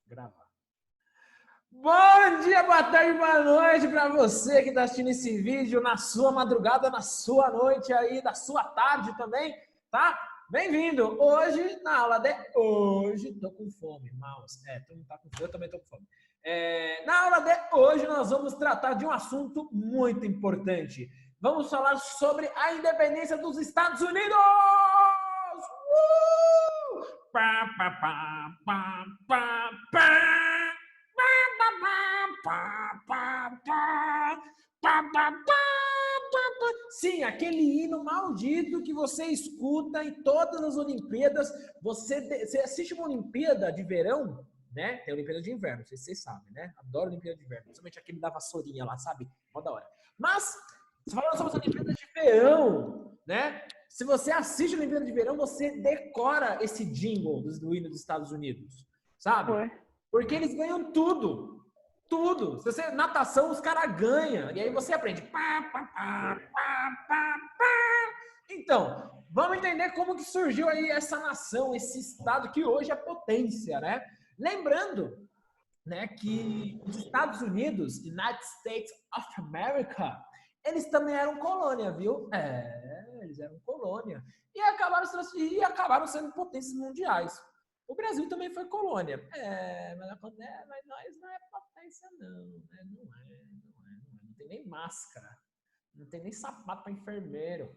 Gravar. Bom dia, boa tarde, boa noite para você que está assistindo esse vídeo na sua madrugada, na sua noite aí, na sua tarde também, tá? Bem-vindo! Hoje, na aula de hoje, tô com fome, mouse. Todo mundo tá com fome, eu também tô com fome. Na aula de hoje, nós vamos tratar de um assunto muito importante. Vamos falar sobre a independência dos Estados Unidos! Pá, pá, pá, pá, pá, pá. Sim, aquele hino maldito que você escuta em todas as Olimpíadas. Você assiste uma Olimpíada de verão, né? Tem a Olimpíada de inverno, não sei se vocês sabem, né? Adoro a Olimpíada de inverno, principalmente aquele da vassourinha lá, sabe? Mó da hora. Mas, falando sobre as Olimpíadas de verão, né? Se você assiste a Olimpíada de verão, você decora esse jingle do hino dos Estados Unidos, sabe? Porque eles ganham tudo. Tudo. Se você natação, os caras ganham. E aí você aprende. Então, vamos entender como que surgiu aí essa nação, esse estado que hoje é potência, né? Lembrando, né, que os Estados Unidos, United States of America, eles também eram colônia, viu? Eles eram colônia. E acabaram sendo potências mundiais. O Brasil também foi colônia. Mas nós não é potência, não. Né? Não tem nem máscara. Não tem nem sapato para enfermeiro.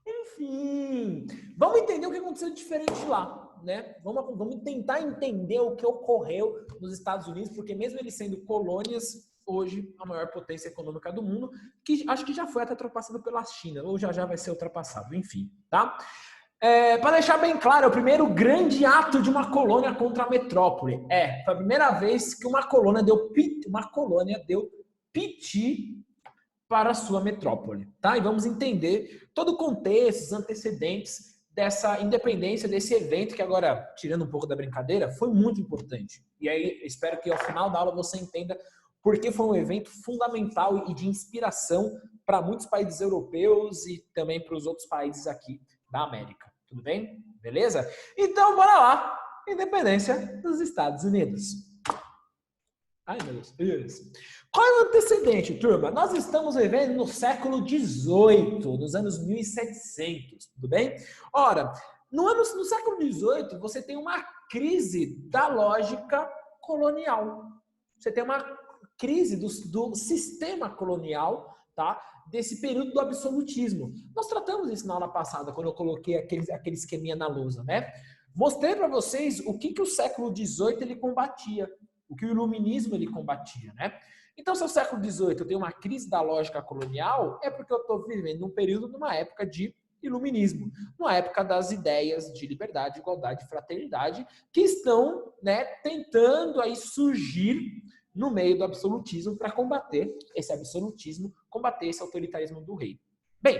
Enfim, vamos entender o que aconteceu diferente lá, né? Vamos tentar entender o que ocorreu nos Estados Unidos, porque mesmo eles sendo colônias, hoje a maior potência econômica do mundo, que acho que já foi até ultrapassada pela China, ou já vai ser ultrapassado, enfim, tá? Para deixar bem claro, é o primeiro grande ato de uma colônia contra a metrópole. Foi a primeira vez que uma colônia deu piti para a sua metrópole, tá? E vamos entender todo o contexto, os antecedentes dessa independência, desse evento que agora, tirando um pouco da brincadeira, foi muito importante. E aí, espero que ao final da aula você entenda por que foi um evento fundamental e de inspiração para muitos países europeus e também para os outros países aqui da América. Tudo bem? Beleza? Então, bora lá. Independência dos Estados Unidos. Ai, meu Deus. Isso. Qual é o antecedente, turma? Nós estamos vivendo no século XVIII, nos anos 1700, tudo bem? Ora, no século XVIII, você tem uma crise da lógica colonial. Você tem uma crise do sistema colonial, tá? Desse período do absolutismo. Nós tratamos isso na aula passada, quando eu coloquei aquele esqueminha na lousa, né? Mostrei para vocês o que o século XVIII ele combatia, o que o iluminismo ele combatia, né? Então, se o século XVIII eu tenho uma crise da lógica colonial, é porque eu estou vivendo numa época de iluminismo, numa época das ideias de liberdade, igualdade e fraternidade, que estão, né, tentando aí surgir no meio do absolutismo para combater esse absolutismo, combater esse autoritarismo do rei. Bem,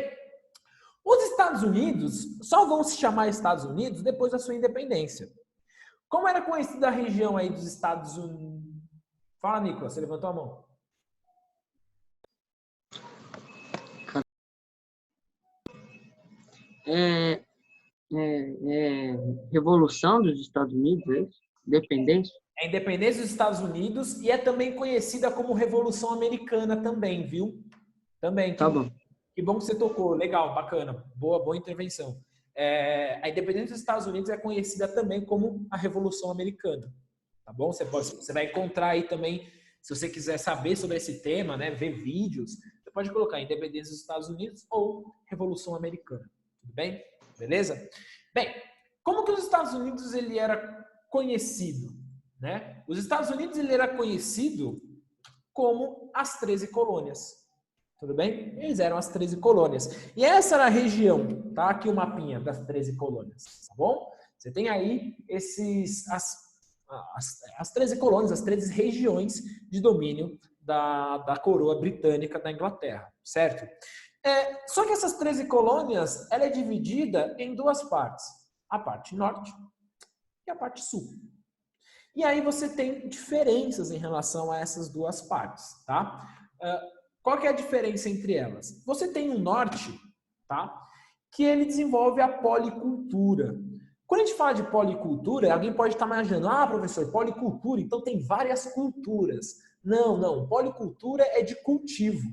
os Estados Unidos só vão se chamar Estados Unidos depois da sua independência. Como era conhecida a região aí dos Estados Unidos? Fala, Nicolas, você levantou a mão. Revolução dos Estados Unidos, é isso? Independência? É a independência dos Estados Unidos e é também conhecida como Revolução Americana também, viu? Também. Tá bom. Que bom que você tocou. Legal, bacana. Boa intervenção. A independência dos Estados Unidos é conhecida também como a Revolução Americana. Tá bom? Você vai encontrar aí também, se você quiser saber sobre esse tema, né, ver vídeos, você pode colocar Independência dos Estados Unidos ou Revolução Americana. Tudo bem? Beleza? Bem, como que os Estados Unidos ele era conhecido? Né? Os Estados Unidos ele era conhecido como as 13 colônias. Tudo bem? Eles eram as 13 colônias. E essa era a região, tá? Aqui o mapinha das 13 colônias, tá bom? Você tem aí as 13 colônias, as 13 regiões de domínio da coroa britânica da Inglaterra, certo? Só que essas 13 colônias, ela é dividida em duas partes. A parte norte e a parte sul. E aí você tem diferenças em relação a essas duas partes, tá? Qual que é a diferença entre elas? Você tem o norte, tá? Que ele desenvolve a policultura. Quando a gente fala de policultura, alguém pode estar imaginando, professor, policultura, então tem várias culturas. Não, não. Policultura é de cultivo,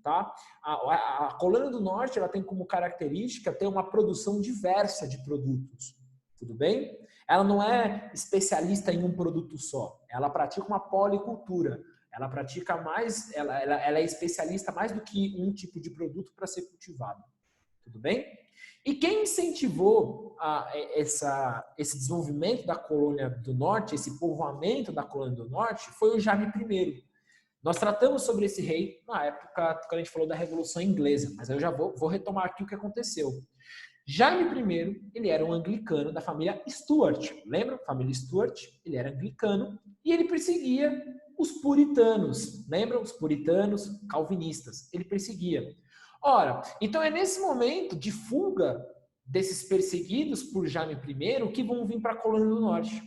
tá? A colônia do norte, ela tem como característica ter uma produção diversa de produtos. Tudo bem? Ela não é especialista em um produto só. Ela pratica uma policultura. Ela pratica mais, ela é especialista mais do que um tipo de produto para ser cultivado. Tudo bem? E quem incentivou esse desenvolvimento da colônia do norte, esse povoamento da colônia do norte, foi o Jaime I. Nós tratamos sobre esse rei na época, quando a gente falou da Revolução Inglesa, mas eu já vou retomar aqui o que aconteceu. Jaime I, ele era um anglicano da família Stuart. Lembram? Família Stuart, ele era anglicano e ele perseguia os puritanos. Lembram? Os puritanos calvinistas. Ele perseguia. Ora, então é nesse momento de fuga desses perseguidos por Jaime I que vão vir para a colônia do norte.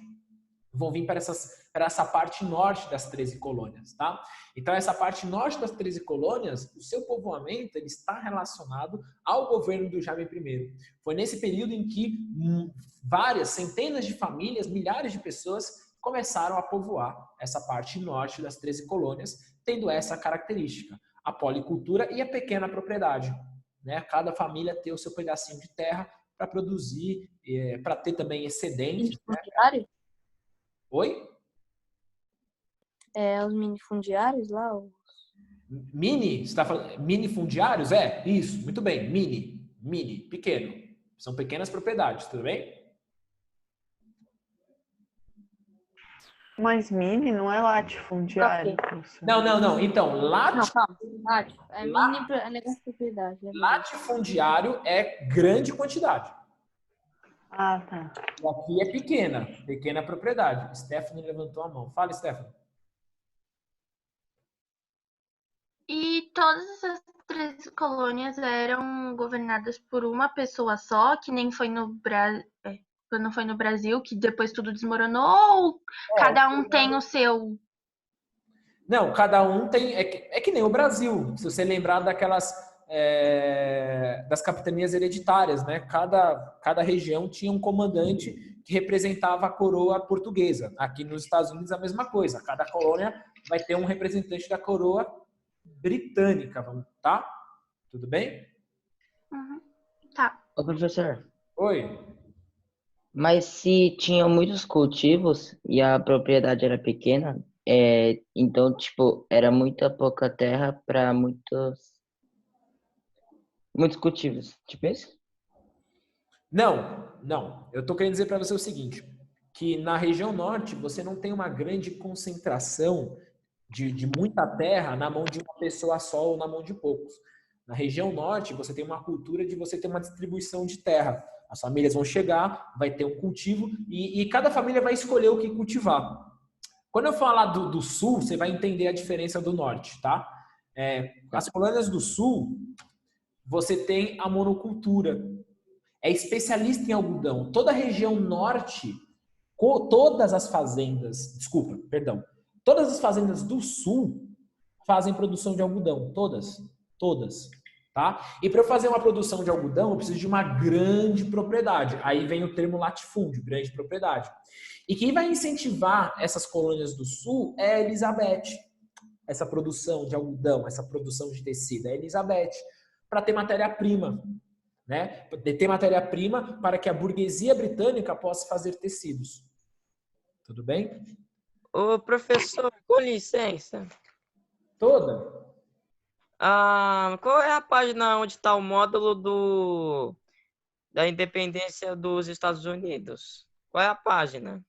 Vão vir para essa parte norte das 13 colônias, tá? Então, essa parte norte das 13 colônias, o seu povoamento ele está relacionado ao governo do Jaime I. Foi nesse período em que várias, centenas de famílias, milhares de pessoas começaram a povoar essa parte norte das 13 colônias, tendo essa característica, a policultura e a pequena propriedade, né? Cada família ter o seu pedacinho de terra para produzir, para ter também excedentes. Minifundiários? Né? Oi? Os minifundiários lá? Mini? Você está falando minifundiários? Isso, muito bem. Mini, pequeno. São pequenas propriedades, tudo bem? Mas mini não é latifundiário. Não. Então, Lático. Mini é negócio de propriedade. Latifundiário é grande quantidade. Ah, tá. E aqui é pequena propriedade. Stephanie levantou a mão. Fala, Stephanie. E todas essas 13 colônias eram governadas por uma pessoa só, que nem foi no Brasil. Quando foi no Brasil, que depois tudo desmoronou, ou cada um tem o seu? Não, cada um tem. É que nem o Brasil. Se você lembrar daquelas. Das capitanias hereditárias, né? Cada região tinha um comandante que representava a coroa portuguesa. Aqui nos Estados Unidos a mesma coisa. Cada colônia vai ter um representante da coroa britânica, tá? Tudo bem? Uhum. Tá. Ô, professor. Oi. Mas se tinham muitos cultivos e a propriedade era pequena, então, tipo, era muita pouca terra para muitos cultivos. Tipo isso? Não. Eu tô querendo dizer para você o seguinte, que na região norte você não tem uma grande concentração de muita terra na mão de uma pessoa só ou na mão de poucos. Na região norte você tem uma cultura de você ter uma distribuição de terra. As famílias vão chegar, vai ter um cultivo e cada família vai escolher o que cultivar. Quando eu falar do sul, você vai entender a diferença do norte, tá? As colônias do sul, você tem a monocultura. É especialista em algodão. Toda a região norte, todas as fazendas do sul fazem produção de algodão. Todas. Tá? E para eu fazer uma produção de algodão, eu preciso de uma grande propriedade. Aí vem o termo latifúndio, grande propriedade. E quem vai incentivar essas colônias do sul é a Elizabeth. Essa produção de algodão, essa produção de tecido, é a Elizabeth. Para ter matéria-prima. Né? Ter matéria-prima para que a burguesia britânica possa fazer tecidos. Tudo bem? Ô, professor, com licença. Toda? Qual é a página onde está o módulo da independência dos Estados Unidos? Qual é a página?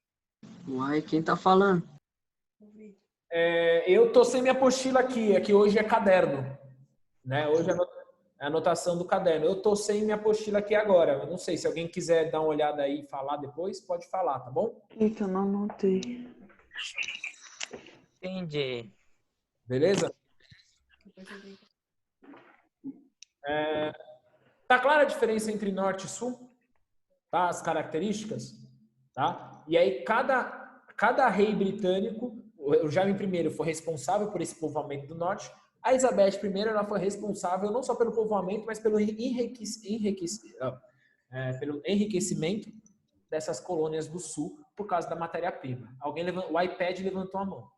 Uai, quem tá falando? Eu tô sem minha apostila aqui. Aqui hoje é caderno. Né? Hoje é a anotação do caderno. Eu tô sem minha apostila aqui agora. Eu não sei, se alguém quiser dar uma olhada aí e falar depois, pode falar, tá bom? Eita, eu não anotei. Entendi. Beleza? Tá clara a diferença entre norte e sul? Tá? As características? Tá? E aí, cada rei britânico, o Jaime I foi responsável por esse povoamento do norte. A Elizabeth I ela foi responsável não só pelo povoamento, mas pelo enriquecimento dessas colônias do sul por causa da matéria-prima. O iPad levantou a mão.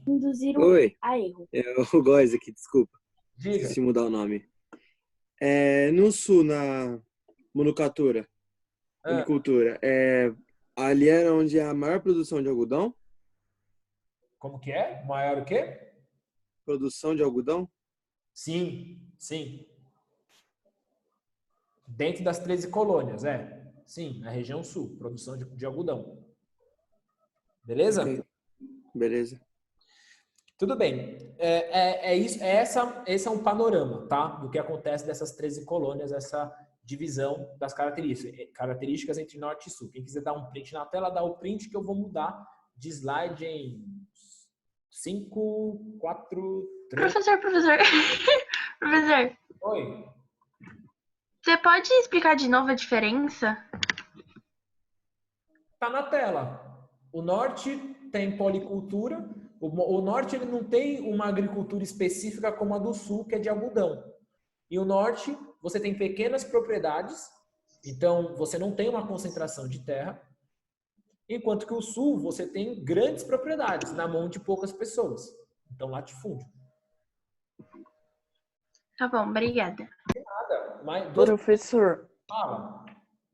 Induziram Oi, a erro. é o Góis aqui, desculpa. Diga. Esqueci de mudar o nome. No sul, na monocultura, agricultura, ali era onde é a maior produção de algodão? Como que é? Maior o quê? Produção de algodão? Sim, sim. Dentro das 13 colônias, Sim, na região sul, produção de algodão. Beleza? Ok. Beleza. Tudo bem. Esse é um panorama, tá? Do que acontece dessas 13 colônias, essa divisão das características entre norte e sul. Quem quiser dar um print na tela, dá o print que eu vou mudar de slide em 5, 4, 3... Professor. Professor, Oi. você pode explicar de novo a diferença? Tá na tela. O norte tem policultura. O norte ele não tem uma agricultura específica como a do sul, que é de algodão. E o norte, você tem pequenas propriedades, então você não tem uma concentração de terra, enquanto que o sul, você tem grandes propriedades na mão de poucas pessoas. Então, latifúndio. Tá bom, obrigada. Mas, Professor, fala.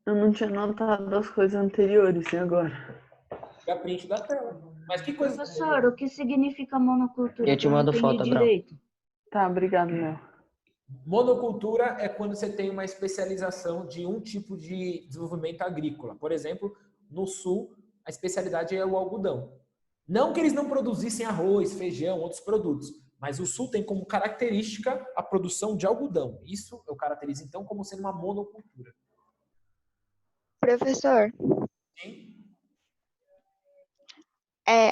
eu não tinha notado as coisas anteriores, e agora? Dá print da tela. Mas que coisa... Professor, o que significa monocultura? Eu te não mando entendi foto, Abraão. direito. Tá, obrigado, Léo. Monocultura é quando você tem uma especialização de um tipo de desenvolvimento agrícola. Por exemplo, no sul, a especialidade é o algodão. Não que eles não produzissem arroz, feijão, outros produtos, mas o sul tem como característica a produção de algodão. Isso eu caracterizo, então, como sendo uma monocultura. Professor, Sim?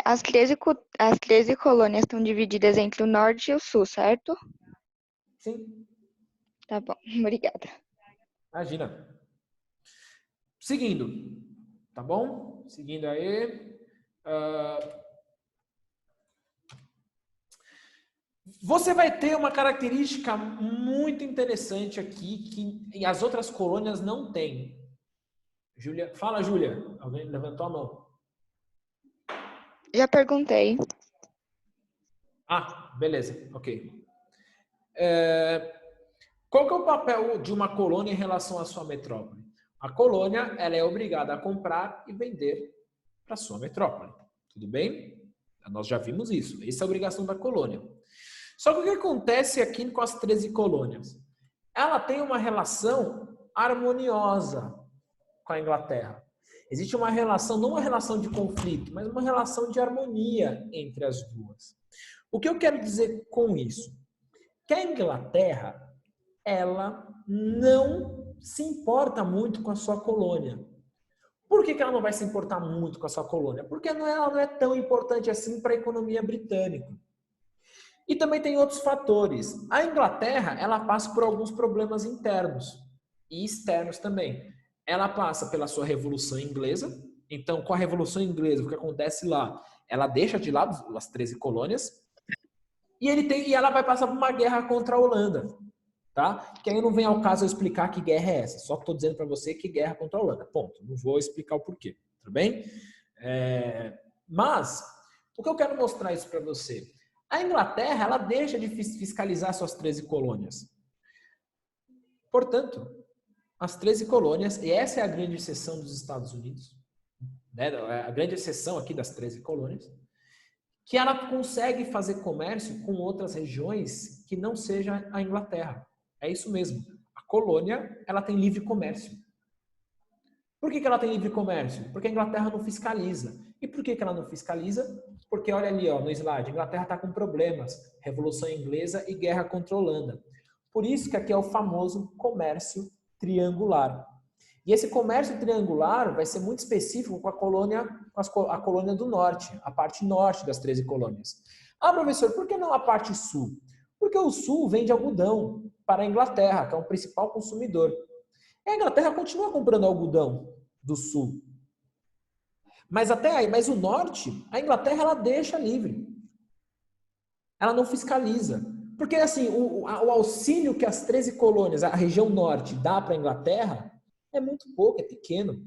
as 13 colônias estão divididas entre o norte e o sul, certo? Sim. Tá bom, obrigada. Imagina. Seguindo. Tá bom? Seguindo aí. Você vai ter uma característica muito interessante aqui que as outras colônias não têm. Júlia, fala, Júlia. Alguém levantou a mão. Já perguntei. Ah, beleza. Ok. Qual que é o papel de uma colônia em relação à sua metrópole? A colônia, ela é obrigada a comprar e vender para a sua metrópole. Tudo bem? Nós já vimos isso. Essa é a obrigação da colônia. Só que o que acontece aqui com as 13 colônias? Ela tem uma relação harmoniosa com a Inglaterra. Existe uma relação, não uma relação de conflito, mas uma relação de harmonia entre as duas. O que eu quero dizer com isso? Que a Inglaterra, ela não se importa muito com a sua colônia. Por que ela não vai se importar muito com a sua colônia? Porque ela não é tão importante assim para a economia britânica. E também tem outros fatores. A Inglaterra, ela passa por alguns problemas internos e externos também. Ela passa pela sua Revolução Inglesa. Então, com a Revolução Inglesa, o que acontece lá? Ela deixa de lado as 13 colônias e ela vai passar por uma guerra contra a Holanda. Tá? Que aí não vem ao caso eu explicar que guerra é essa. Só estou dizendo para você que guerra contra a Holanda. Ponto. Não vou explicar o porquê. Tudo bem? Mas, o que eu quero mostrar isso para você? A Inglaterra, ela deixa de fiscalizar suas 13 colônias. Portanto, as 13 colônias, e essa é a grande exceção dos Estados Unidos, né? A grande exceção aqui das 13 colônias, que ela consegue fazer comércio com outras regiões que não seja a Inglaterra. É isso mesmo. A colônia, ela tem livre comércio. Por que ela tem livre comércio? Porque a Inglaterra não fiscaliza. E por que ela não fiscaliza? Porque olha ali no slide, a Inglaterra está com problemas. Revolução Inglesa e guerra contra a Holanda. Por isso que aqui é o famoso comércio triangular. E esse comércio triangular vai ser muito específico com a colônia do norte, a parte norte das 13 colônias. Ah, professor, por que não a parte sul? Porque o sul vende algodão para a Inglaterra, que é o principal consumidor. E a Inglaterra continua comprando algodão do sul. Mas até aí, mas o norte, a Inglaterra ela deixa livre. Ela não fiscaliza. Porque, assim, o auxílio que as 13 colônias, a região norte, dá para a Inglaterra é muito pouco, é pequeno.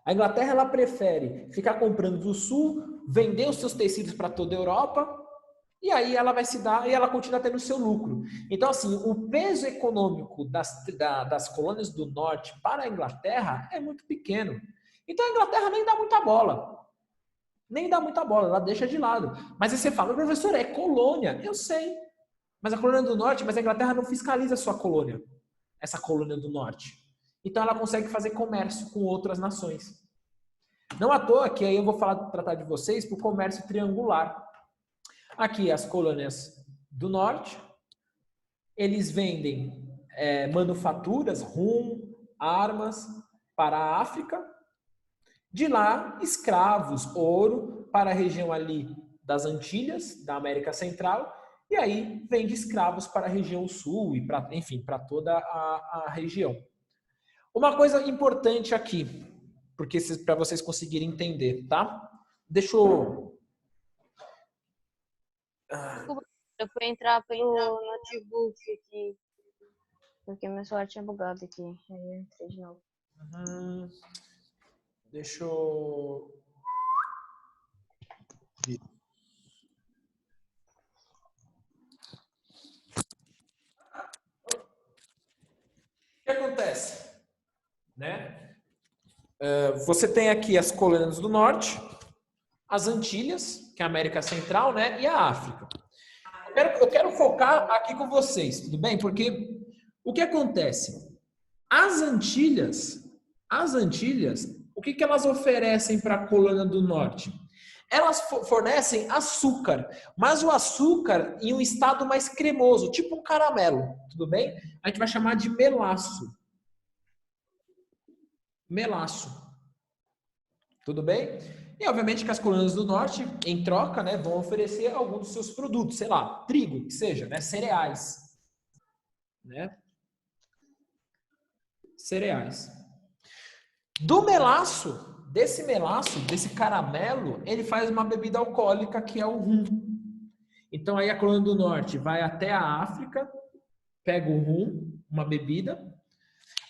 A Inglaterra, ela prefere ficar comprando do sul, vender os seus tecidos para toda a Europa, e aí ela vai se dar, e ela continua tendo o seu lucro. Então, assim, o peso econômico das colônias do norte para a Inglaterra é muito pequeno. Então, a Inglaterra nem dá muita bola. Nem dá muita bola, ela deixa de lado. Mas aí você fala, professor, é colônia. Eu sei. Mas a colônia do norte, mas a Inglaterra não fiscaliza a sua colônia. Essa colônia do norte. Então ela consegue fazer comércio com outras nações. Não à toa que aí eu vou tratar de vocês para o comércio triangular. Aqui as colônias do norte, eles vendem manufaturas, rum, armas para a África. De lá, escravos, ouro, para a região ali das Antilhas, da América Central, e aí vende escravos para a região sul e para, enfim, para toda a região. Uma coisa importante aqui, porque para vocês conseguirem entender, tá? Deixa eu... Eu fui entrar pelo notebook aqui, porque meu celular tinha bugado aqui. Aí eu entrei de novo. Deixa eu... O que acontece? Né? Você tem aqui as colônias do norte, as Antilhas, que é a América Central, né? E a África. Eu quero focar aqui com vocês, tudo bem? Porque o que acontece? As Antilhas, o que elas oferecem para a colônia do norte? Elas fornecem açúcar, mas o açúcar em um estado mais cremoso, tipo um caramelo, tudo bem? A gente vai chamar de melaço. Melaço. Tudo bem? E obviamente que as colônias do norte, em troca, né, vão oferecer alguns dos seus produtos, sei lá, trigo, que seja, né, cereais. Né? Cereais. Do melaço, desse caramelo, ele faz uma bebida alcoólica que é o rum. Então aí a colônia do norte vai até a África, pega o rum, uma bebida,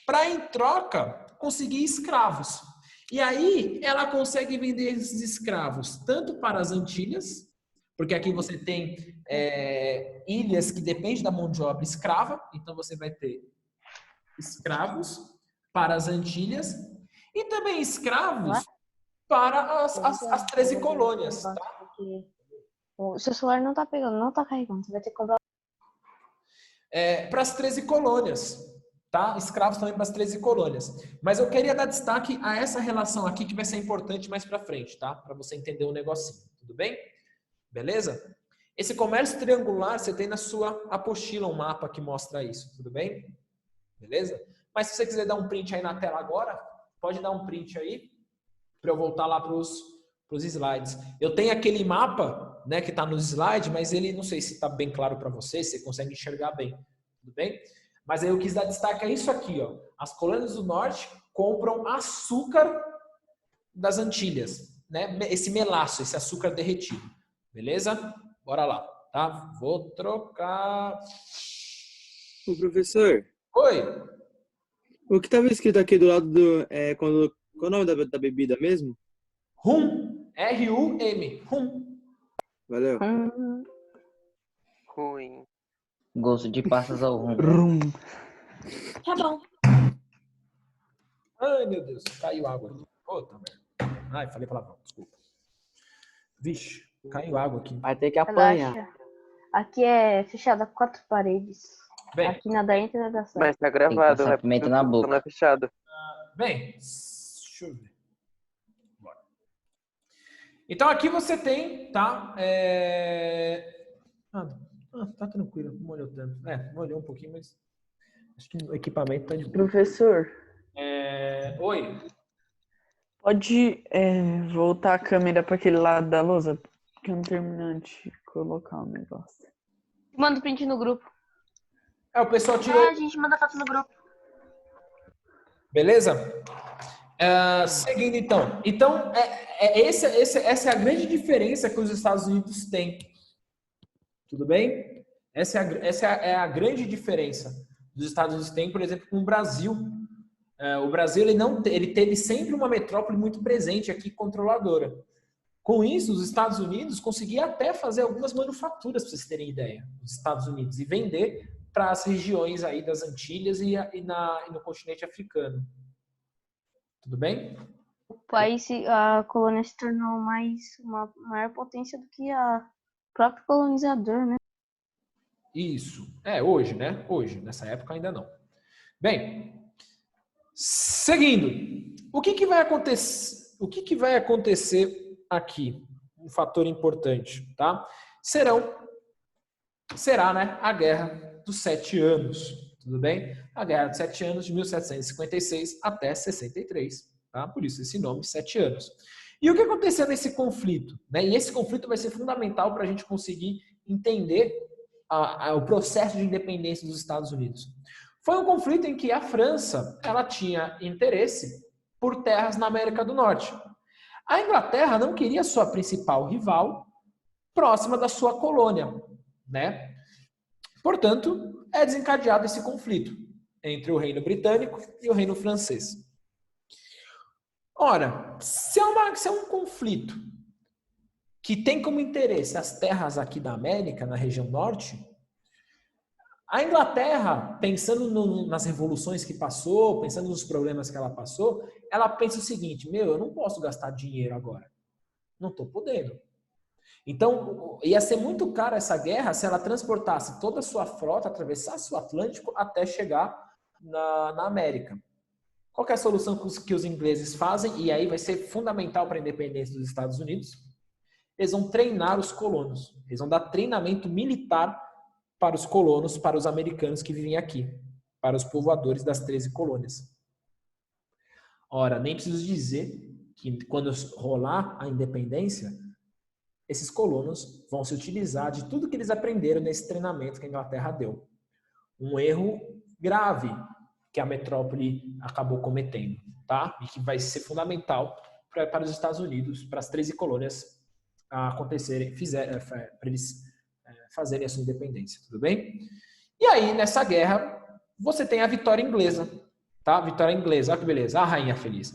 para em troca conseguir escravos. E aí ela consegue vender esses escravos tanto para as Antilhas, porque aqui você tem ilhas que dependem da mão de obra escrava, então você vai ter escravos para as Antilhas e também escravos para as 13 colônias. Tá? O seu celular não tá pegando, não tá carregando. Você vai ter que comprar. Para as 13 colônias. Tá? Escravos também para as 13 colônias. Mas eu queria dar destaque a essa relação aqui que vai ser importante mais para frente, tá? Para você entender um negocinho. Tudo bem? Beleza? Esse comércio triangular, você tem na sua apostila um mapa que mostra isso. Tudo bem? Beleza? Mas se você quiser dar um print aí na tela agora, pode dar um print aí para eu voltar lá para os slides. Eu tenho aquele mapa, né, que está no slide, mas ele não sei se está bem claro para você, se você consegue enxergar bem. Tudo bem? Mas aí eu quis dar destaque a isso aqui, ó. As colônias do norte compram açúcar das Antilhas, né? Esse melaço, esse açúcar derretido. Beleza? Bora lá, tá? Vou trocar. Ô, professor. Oi. O que estava escrito aqui do lado do... qual é o nome da bebida mesmo? Rum. R-U-M. Rum. Valeu. Ruim. Gosto de passas ao rum. Tá bom. Ai, meu Deus. Caiu água aqui. Puta merda. Ai, falei palavrão. Desculpa. Vixe, caiu água aqui. Vai ter que apanhar. Relaxa. Aqui é fechado a 4 paredes. Bem, Aqui nada entra, nada sai. Mas tá Tem que gravado, passar pimenta na boca. não é fechado. bem, deixa eu ver. Bora. Então aqui você tem, tá? Tá tranquilo, não molhou tanto. Molhou um pouquinho, mas acho que o equipamento tá de boa. Professor, Oi. pode voltar a câmera para aquele lado da lousa? Porque eu não terminei de colocar o negócio. Manda o print no grupo. O pessoal tirou. A gente manda foto no grupo. Beleza? Seguindo então. Então, essa é a grande diferença que os Estados Unidos têm. Tudo bem? Essa é a grande diferença dos Estados Unidos tem, por exemplo, com o Brasil. O Brasil ele teve sempre uma metrópole muito presente aqui, controladora. Com isso, os Estados Unidos conseguiam até fazer algumas manufaturas, para vocês terem ideia, os Estados Unidos, e vender para as regiões aí das Antilhas e no continente africano. Tudo bem? O país, a colônia se tornou uma maior potência do que o próprio colonizador, né? Isso. Hoje, né? Hoje. Nessa época ainda não. Bem, seguindo. O que vai acontecer? O que vai acontecer aqui? Um fator importante, tá? Será, né, a Guerra dos 7 Anos. Tudo bem? A Guerra dos 7 Anos de 1756 até 63. Tá? Por isso esse nome, 7 anos. E o que aconteceu nesse conflito? Né? E esse conflito vai ser fundamental para a gente conseguir entender o processo de independência dos Estados Unidos. Foi um conflito em que a França ela tinha interesse por terras na América do Norte. A Inglaterra não queria sua principal rival próxima da sua colônia, né? Portanto, é desencadeado esse conflito entre o Reino Britânico e o Reino Francês. Ora, se é um conflito que tem como interesse as terras aqui da América, na região norte, a Inglaterra, pensando nas revoluções que passou, pensando nos problemas que ela passou, ela pensa o seguinte, eu não posso gastar dinheiro agora. Não estou podendo. Então, ia ser muito caro essa guerra se ela transportasse toda a sua frota, atravessasse o Atlântico até chegar na América. Qual que é a solução que os ingleses fazem? E aí vai ser fundamental para a independência dos Estados Unidos. Eles vão treinar os colonos. Eles vão dar treinamento militar para os colonos, para os americanos que vivem aqui, para os povoadores das 13 colônias. Ora, nem preciso dizer que quando rolar a independência, esses colonos vão se utilizar de tudo que eles aprenderam nesse treinamento que a Inglaterra deu. Um erro grave que a metrópole acabou cometendo, tá? E que vai ser fundamental para os Estados Unidos, para as 13 colônias acontecerem, para eles fazerem a sua independência, tudo bem? E aí, nessa guerra, você tem a vitória inglesa, tá? Vitória inglesa, olha que beleza, a rainha feliz.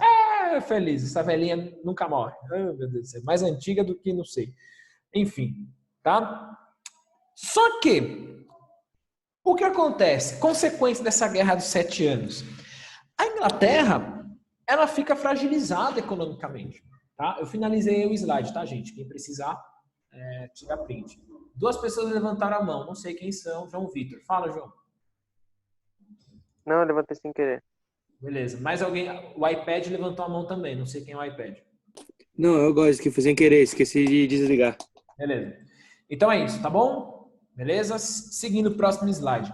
Feliz, essa velhinha nunca morre. Oh, meu Deus do céu, mais antiga do que não sei. Enfim, tá? Só que, o que acontece? Consequência dessa guerra dos 7 anos. A Inglaterra, ela fica fragilizada economicamente, tá? Eu finalizei o slide, tá, gente? Quem precisar, tira print. 2 pessoas levantaram a mão, não sei quem são. João Vitor. Fala, João. Não, eu levantei sem querer. Beleza. Mais alguém? O iPad levantou a mão também, não sei quem é o iPad. Não, eu gosto que foi sem querer, esqueci de desligar. Beleza. Então é isso, tá bom? Beleza? Seguindo o próximo slide.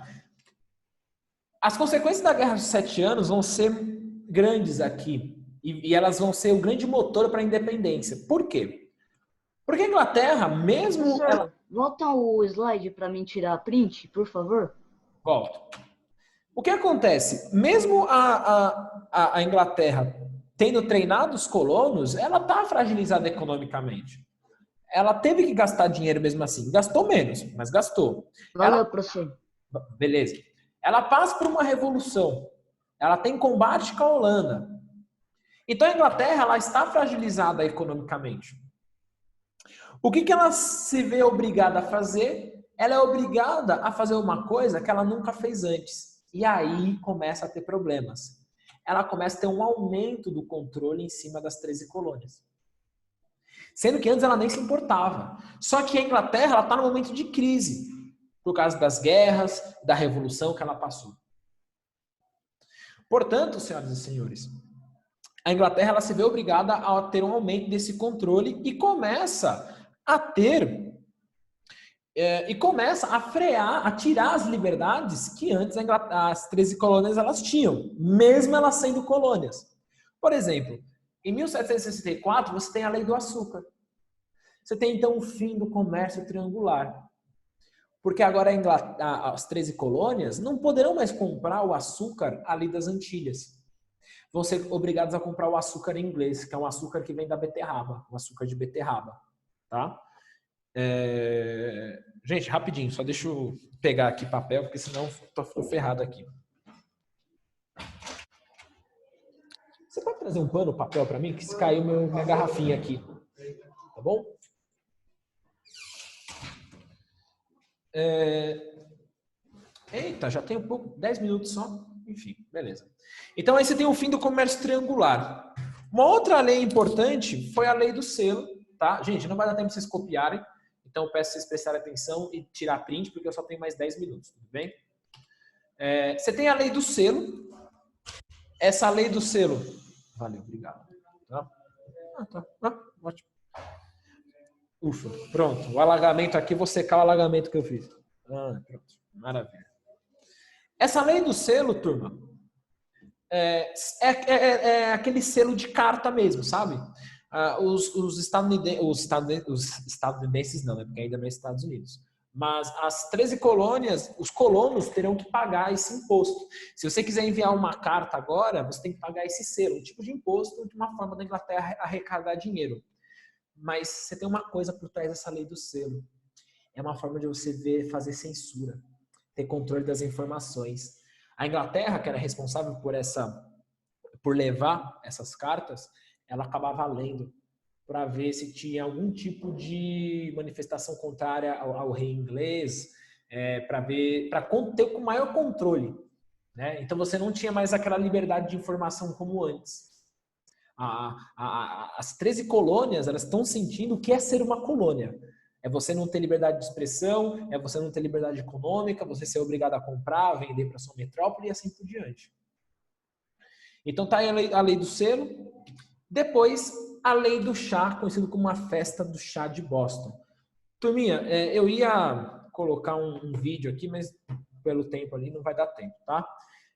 As consequências da Guerra dos 7 Anos vão ser grandes aqui. E elas vão ser o grande motor para a independência. Por quê? Porque a Inglaterra, mesmo... Professor, volta o slide para mim tirar a print, por favor. Volto. O que acontece? Mesmo a Inglaterra tendo treinado os colonos, ela está fragilizada economicamente. Ela teve que gastar dinheiro mesmo assim. Gastou menos, mas gastou. Valeu, professor. Beleza. Ela passa por uma revolução. Ela tem combate com a Holanda. Então a Inglaterra ela está fragilizada economicamente. O que ela se vê obrigada a fazer? Ela é obrigada a fazer uma coisa que ela nunca fez antes. E aí começa a ter problemas. Ela começa a ter um aumento do controle em cima das 13 colônias. Sendo que antes ela nem se importava. Só que a Inglaterra está num momento de crise. Por causa das guerras, da revolução que ela passou. Portanto, senhoras e senhores, a Inglaterra ela se vê obrigada a ter um aumento desse controle e começa a ter... e começa a frear, a tirar as liberdades que antes as 13 colônias elas tinham, mesmo elas sendo colônias. Por exemplo, em 1764 você tem a Lei do Açúcar. Você tem então o fim do comércio triangular. Porque agora as 13 colônias não poderão mais comprar o açúcar ali das Antilhas. Vão ser obrigados a comprar o açúcar inglês, que é um açúcar que vem da beterraba, o açúcar de beterraba, tá? Gente, rapidinho, só deixa eu pegar aqui papel, porque senão eu tô ferrado aqui. Você pode trazer um pano, papel para mim? Que se caiu minha garrafinha aqui. Tá bom? Eita, já tem 10 minutos só. Enfim, beleza. Então aí você tem o fim do comércio triangular. Uma outra lei importante foi a lei do selo, tá? Gente, não vai dar tempo de vocês copiarem. Então eu peço vocês prestarem atenção e tirar print, porque eu só tenho mais 10 minutos, tudo bem? Você tem a lei do selo. Essa lei do selo... Valeu, obrigado. Tá? Ótimo. Ufa, pronto. O alagamento aqui, vou secar o alagamento que eu fiz. Pronto, maravilha. Essa lei do selo, turma, é aquele selo de carta mesmo, sabe? Os estadunidenses não, né? Porque ainda não é Estados Unidos. Mas as 13 colônias, os colonos terão que pagar esse imposto. Se você quiser enviar uma carta agora, você tem que pagar esse selo, um tipo de imposto, de uma forma da Inglaterra arrecadar dinheiro. Mas você tem uma coisa por trás dessa lei do selo. É uma forma de você fazer censura, ter controle das informações. A Inglaterra, que era responsável por levar essas cartas, ela acabava lendo para ver se tinha algum tipo de manifestação contrária ao rei inglês, para ter com maior controle, né? Então você não tinha mais aquela liberdade de informação como antes. As 13 colônias, elas estão sentindo o que é ser uma colônia. É você não ter liberdade de expressão, é você não ter liberdade econômica, você ser obrigado a comprar, vender para sua metrópole e assim por diante. Então tá aí a lei do selo. Depois, a lei do chá, conhecido como a festa do chá de Boston. Turminha, eu ia colocar um vídeo aqui, mas pelo tempo ali não vai dar tempo, tá?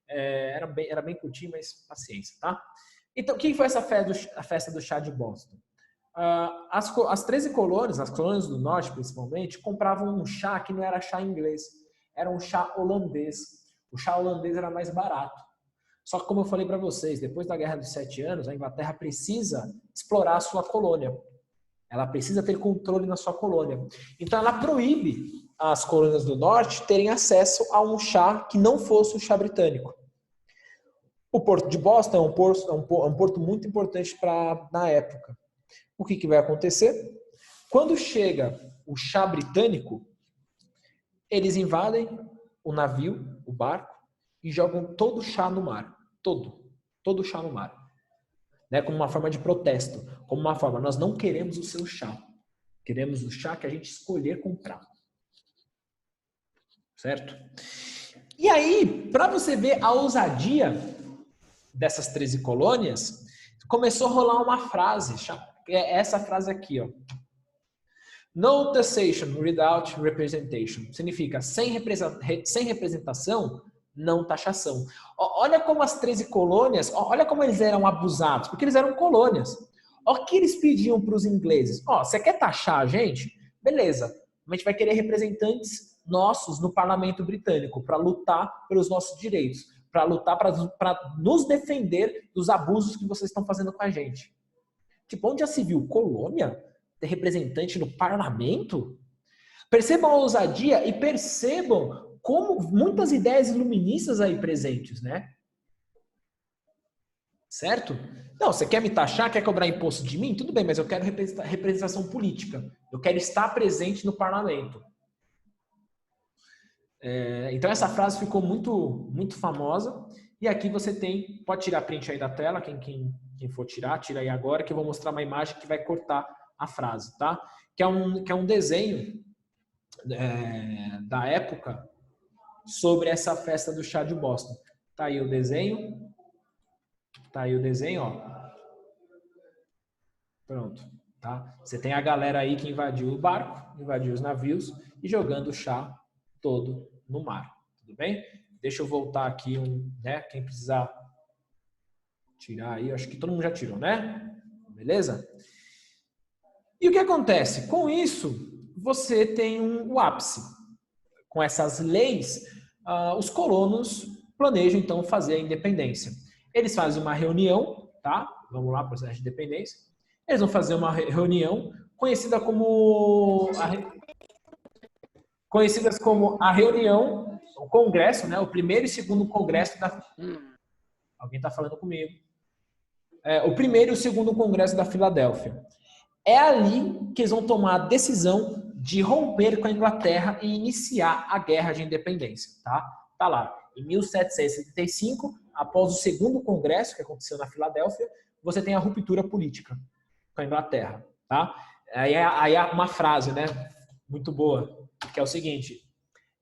Era bem curtinho, mas paciência, tá? Então, o que foi essa festa do chá de Boston? As 13 colônias, as colônias do norte principalmente, compravam um chá que não era chá inglês, era um chá holandês. O chá holandês era mais barato. Só que, como eu falei para vocês, depois da Guerra dos 7 Anos, a Inglaterra precisa explorar a sua colônia. Ela precisa ter controle na sua colônia. Então, ela proíbe as colônias do norte terem acesso a um chá que não fosse o chá britânico. O Porto de Boston é um porto muito importante na época. O que vai acontecer? Quando chega o chá britânico, eles invadem o navio, o barco, e jogam todo o chá no mar. Todo o chá no mar. Né? Como uma forma de protesto. Como uma forma, nós não queremos o seu chá. Queremos o chá que a gente escolher comprar. Certo? E aí, para você ver a ousadia dessas 13 colônias, começou a rolar uma frase. Essa frase aqui, ó. No taxation without representation. Significa sem representação, não taxação. Olha como as 13 colônias, olha como eles eram abusados, porque eles eram colônias. Olha o que eles pediam para os ingleses. Você quer taxar a gente? Beleza. A gente vai querer representantes nossos no parlamento britânico para lutar pelos nossos direitos, para lutar para nos defender dos abusos que vocês estão fazendo com a gente. Tipo, onde já se viu colônia ter representante no parlamento? Percebam a ousadia e percebam como muitas ideias iluministas aí presentes, né? Certo? Não, você quer me taxar, quer cobrar imposto de mim? Tudo bem, mas eu quero representação política. Eu quero estar presente no parlamento. Então essa frase ficou muito, muito famosa. E aqui você pode tirar print aí da tela, quem for tirar, tira aí agora, que eu vou mostrar uma imagem que vai cortar a frase, tá? Que é um desenho da época sobre essa festa do chá de Boston. Tá aí o desenho. Tá aí o desenho, ó. Pronto, tá? Você tem a galera aí que invadiu o barco, invadiu os navios e jogando o chá todo no mar. Tudo bem? Deixa eu voltar aqui, né? Quem precisar tirar aí, acho que todo mundo já tirou, né? Beleza? E o que acontece? Com isso, você tem o ápice. Com essas leis, os colonos planejam, então, fazer a independência. Eles fazem uma reunião, tá? Vamos lá, processo de independência. Eles vão fazer uma reunião conhecida como conhecidas como a reunião, o congresso, né? O primeiro e segundo congresso da... Alguém está falando comigo. O primeiro e o segundo congresso da Filadélfia. É ali que eles vão tomar a decisão de romper com a Inglaterra e iniciar a Guerra de Independência, tá? Tá lá. Em 1775, após o segundo congresso que aconteceu na Filadélfia, você tem a ruptura política com a Inglaterra, tá? Aí há uma frase, né? Muito boa, que é o seguinte: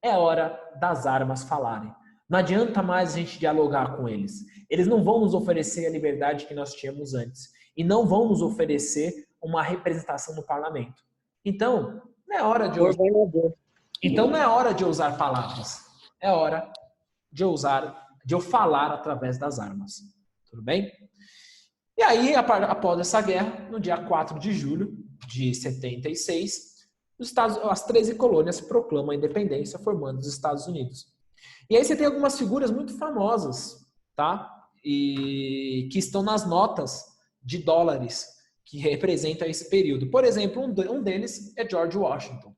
é hora das armas falarem. Não adianta mais a gente dialogar com eles. Eles não vão nos oferecer a liberdade que nós tínhamos antes. E não vão nos oferecer uma representação no parlamento. Então, não é hora de usar... Então, não é hora de usar palavras. É hora de eu falar através das armas. Tudo bem? E aí, após essa guerra, no dia 4 de julho de 76, as 13 colônias proclamam a independência, formando os Estados Unidos. E aí você tem algumas figuras muito famosas, tá? E que estão nas notas de dólares que representam esse período. Por exemplo, um deles é George Washington,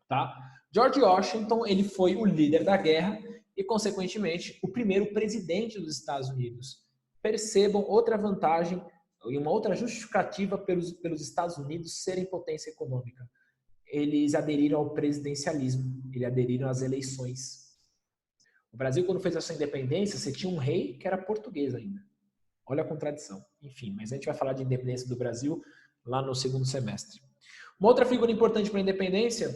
tá? George Washington, ele foi o líder da guerra e, consequentemente, o primeiro presidente dos Estados Unidos. Percebam outra vantagem e uma outra justificativa pelos Estados Unidos serem potência econômica. Eles aderiram ao presidencialismo, eles aderiram às eleições. O Brasil, quando fez a sua independência, você tinha um rei que era português ainda. Olha a contradição. Enfim, mas a gente vai falar de independência do Brasil lá no segundo semestre. Uma outra figura importante para a independência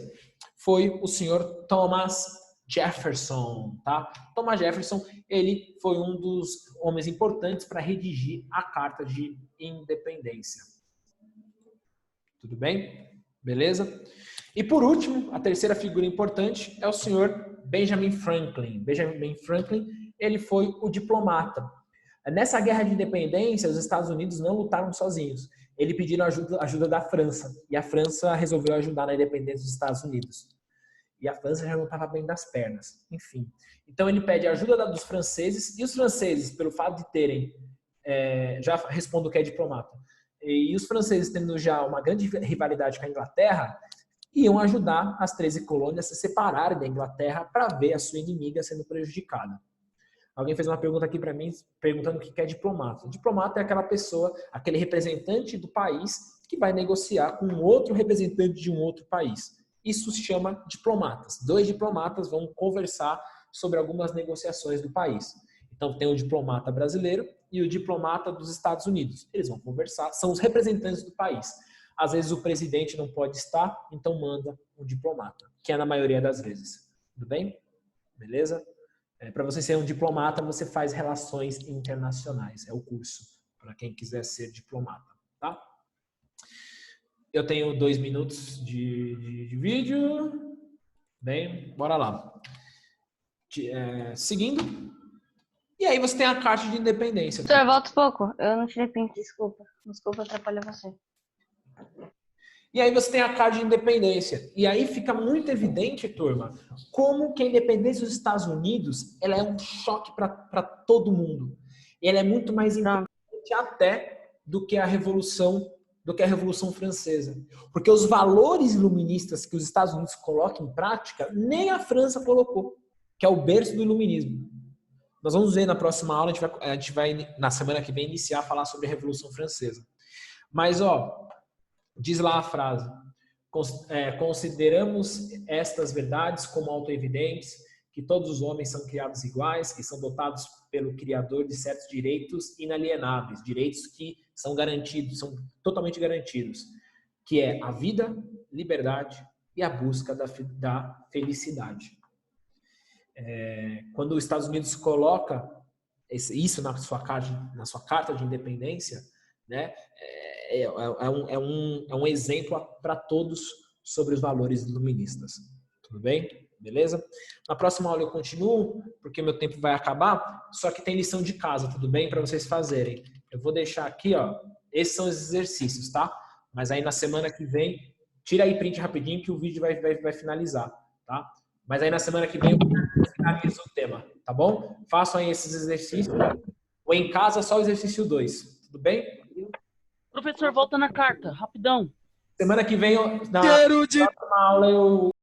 foi o senhor Thomas Jefferson, tá? Thomas Jefferson, ele foi um dos homens importantes para redigir a Carta de Independência. Tudo bem? Beleza? E por último, a terceira figura importante é o senhor Benjamin Franklin. Benjamin Franklin, ele foi o diplomata. Nessa guerra de independência, os Estados Unidos não lutaram sozinhos. Eles pediram ajuda da França. E a França resolveu ajudar na independência dos Estados Unidos. E a França já não estava bem das pernas. Enfim. Então ele pede ajuda dos franceses. E os franceses, pelo fato de terem... já respondo que é diplomata. E os franceses, tendo já uma grande rivalidade com a Inglaterra, iam ajudar as 13 colônias a se separarem da Inglaterra para ver a sua inimiga sendo prejudicada. Alguém fez uma pergunta aqui para mim, perguntando o que é diplomata. Diplomata é aquela pessoa, aquele representante do país que vai negociar com um outro representante de um outro país. Isso se chama diplomatas. 2 diplomatas vão conversar sobre algumas negociações do país. Então tem o diplomata brasileiro e o diplomata dos Estados Unidos. Eles vão conversar, são os representantes do país. Às vezes o presidente não pode estar, então manda um diplomata, que é na maioria das vezes. Tudo bem? Beleza? Para você ser um diplomata, você faz relações internacionais. É o curso, para quem quiser ser diplomata. Tá? Eu tenho 2 minutos de vídeo. Bem, bora lá. Seguindo. E aí você tem a Carta de Independência. Senhor, volta um pouco. Eu não tirei print, desculpa. Desculpa atrapalhar você. E aí você tem a Carta de Independência. E aí fica muito evidente, turma, como que a independência dos Estados Unidos ela é um choque para todo mundo. E ela é muito mais importante até do que a Revolução Francesa. Porque os valores iluministas que os Estados Unidos colocam em prática, nem a França colocou, que é o berço do iluminismo. Nós vamos ver na próxima aula, a gente vai na semana que vem iniciar a falar sobre a Revolução Francesa. Mas, diz lá a frase: consideramos estas verdades como autoevidentes, que todos os homens são criados iguais, que são dotados pelo Criador de certos direitos inalienáveis, direitos que são garantidos, são totalmente garantidos, que é a vida, liberdade e a busca da felicidade. Quando os Estados Unidos coloca isso na sua carta de independência, né, é um exemplo para todos sobre os valores iluministas. Tudo bem? Beleza? Na próxima aula eu continuo, porque meu tempo vai acabar, só que tem lição de casa, tudo bem? Para vocês fazerem. Eu vou deixar aqui, esses são os exercícios, tá? Mas aí na semana que vem, tira aí print rapidinho que o vídeo vai finalizar, tá? Mas aí na semana que vem eu finalizo o tema, tá bom? Façam aí esses exercícios. Ou em casa, só o exercício 2. Tudo bem? professor, volta na carta, rapidão. Semana que vem, na Cheiro de próxima aula, eu